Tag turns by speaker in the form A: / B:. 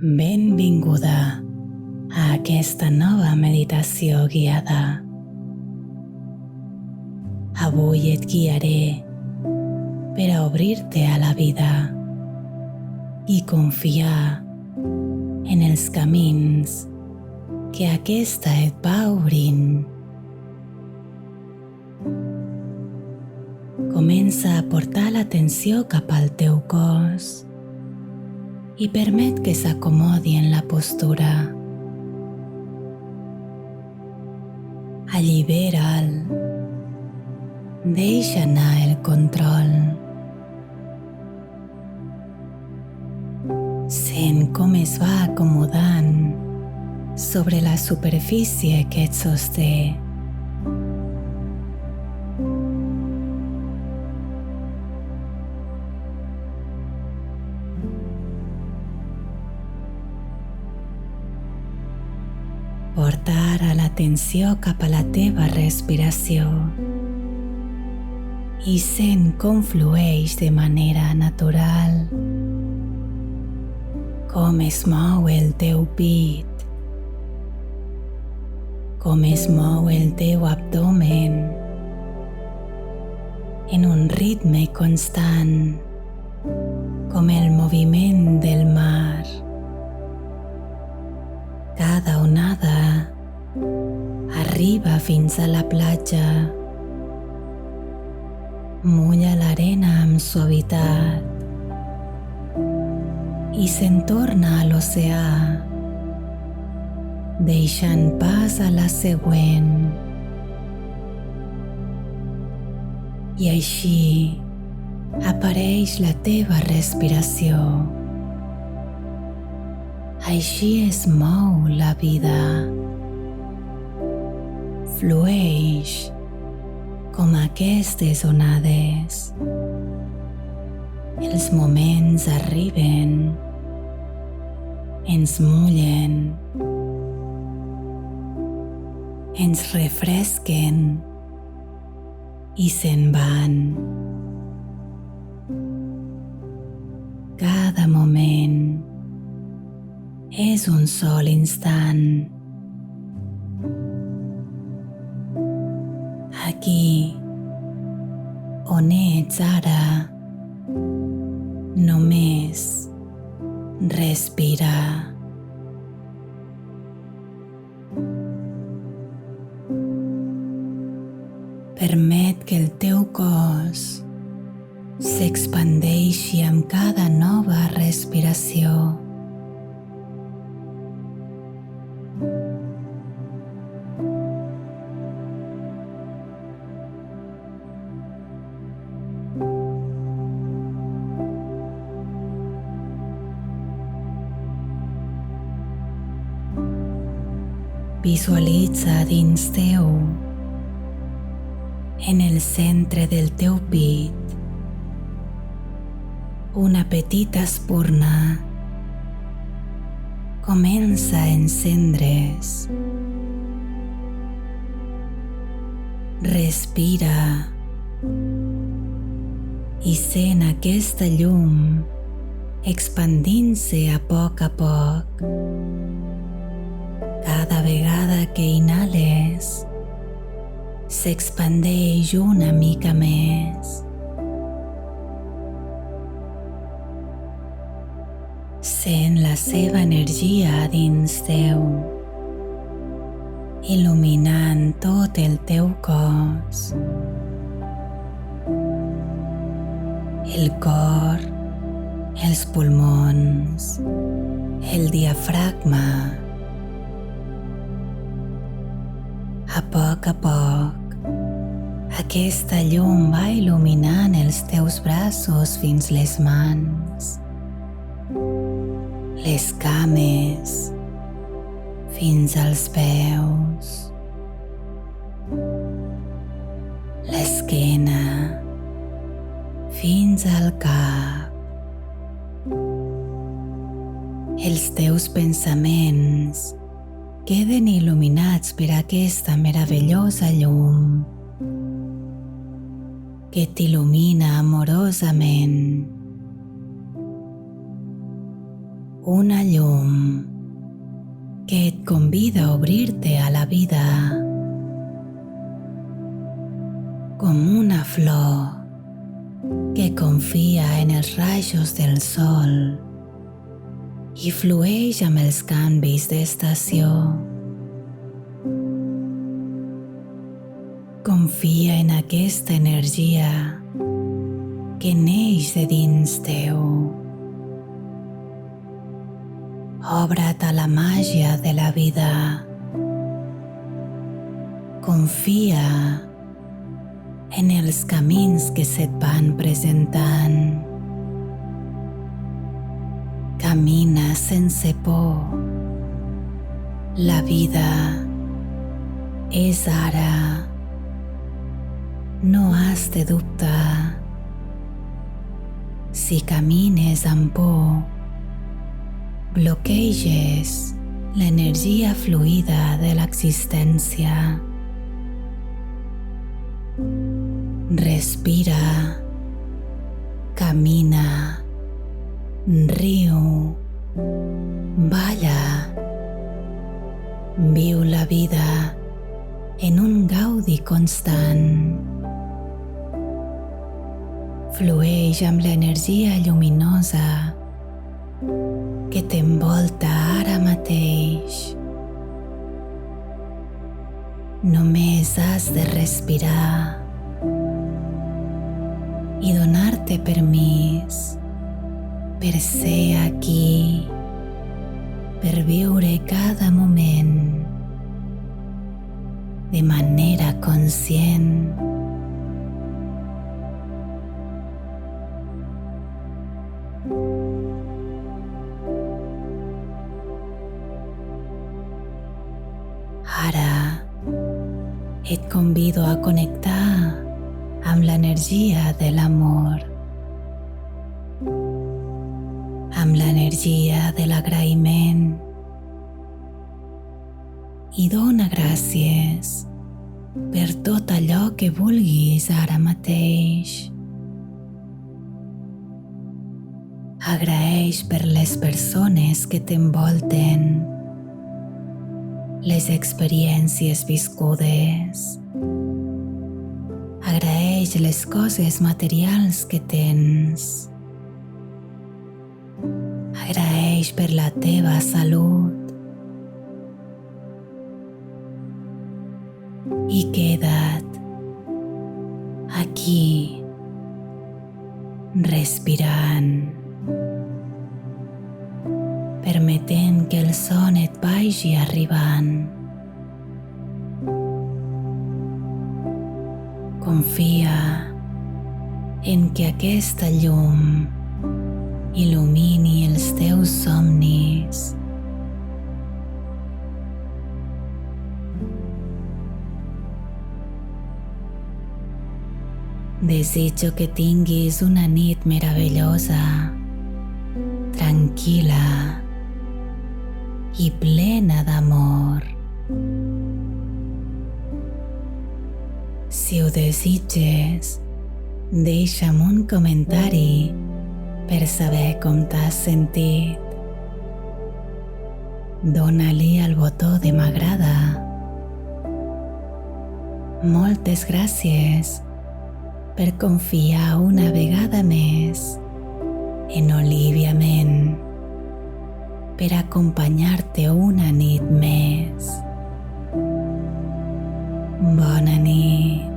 A: Benvinguda a aquesta nova meditació guiada. Avui et guiaré per a obrir-te a la vida i confiar en els camins que aquesta et va obrint. Comença a portar l'atenció cap al teu cos i permet que s'acomodi en la postura. Allibera'l. Deixa anar el control. Sent com es va acomodant sobre la superfície que et sosté. Porta ara l'atenció cap a la teva respiració i sent com flueix de manera natural, com es mou el teu pit, com es mou el teu abdomen en un ritme constant, com el moviment del mar. Cada onada arriba fins a la platja, mulla l'arena amb suavitat i se'n torna a l'oceà, deixant pas a la següent. I així apareix la teva respiració. Així es mou la vida. Flueix com aquestes onades. Els moments arriben, ens mullen, ens refresquen i se'n van. Cada moment és un sol instant. Aquí, on ets ara, només respira. Permet que el teu cos s'expandeixi amb cada nova respiració. Visualitza dins teu, en el centre del teu pit, una petita espurna. Comença a encendre's. Respira i sent aquesta llum expandint-se a poc. Cada vegada que inhales, s'expandeix una mica més. Sent la seva energia dins teu, il·luminant tot el teu cos, el cor, els pulmons, el diafragma. A poc, aquesta llum va il·luminant els teus braços fins les mans, les cames, fins als peus, l'esquena, fins al cap. Els teus pensaments queden il·luminats per aquesta meravellosa llum que t'il·lumina amorosament. una llum que et convida a obrir-te a la vida com una flor que confia en els rajos del sol i flueix amb els canvis d'estació. Confia en aquesta energia que neix de dins teu. Obre't a la màgia de la vida. Confia en els camins que se't van presentant. Camina sense por. La vida és ara. No has de dubtar. Si camines amb por, bloqueges l'energia fluida de l'existència. Respira, camina, riu, balla. Viu la vida en un gaudi constant. Flueix amb l'energia lluminosa que t'envolta ara mateix. Només has de respirar i donar-te permís per ser aquí, per viure cada moment de manera conscient. Ara et convido a connectar amb l'energia de l'amor, amb l'energia de l'agraïment, i dona gràcies per tot allò que vulguis ara mateix. Agraeix per les persones que t'envolten, les experiències viscudes. Agraeix les coses materials que tens. Agraeix per la teva salut. I queda't aquí, respirant, permetent que el son et vagi arribant. Confia en que aquesta llum il·lumini els teus somnis. Desitjo que tinguis una nit meravellosa, tranquil·la i plena d'amor. Si ho desitges, deixa'm un comentari per saber com t'has sentit. Dóna-li al botó de m'agrada. Moltes gràcies per confiar una vegada més en Olivia Men, per acompanyar-te una nit més. Bona nit.